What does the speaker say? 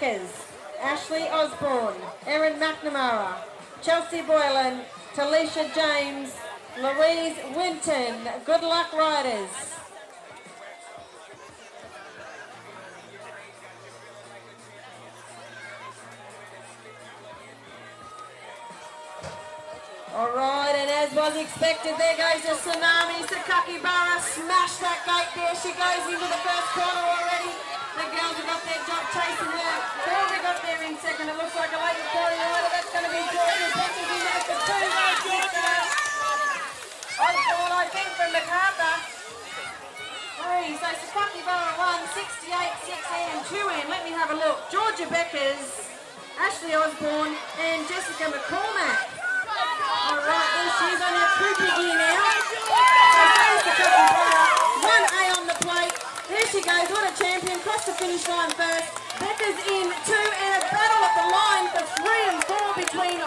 Beckers, Ashley Osborne, Erin McNamara, Chelsea Boylan, Talisha James, Louise Winton. Good luck, riders. Alright, and as was expected, there goes the Tsunami. Sakakibara smashed that gate there. She goes into the first corner already. The girls have got their job chasing her. Corby got there in second. It looks like a late quarry rider. That's going to be Georgia Beckers in there for 2 races. Osborne, I think, from MacArthur. 3, so Sakakibara 1, 68, 6 and 2 and. Let me have a look. Georgia Beckers, Ashley Osborne and Jessica McCormack. Alright, there she is on her poopy gear now. So there's the Sakakibara. 1A on the plate. There she goes, what a champion. Crossed the finish line first. Beckers in 2 and a battle at the line for 3 and 4 between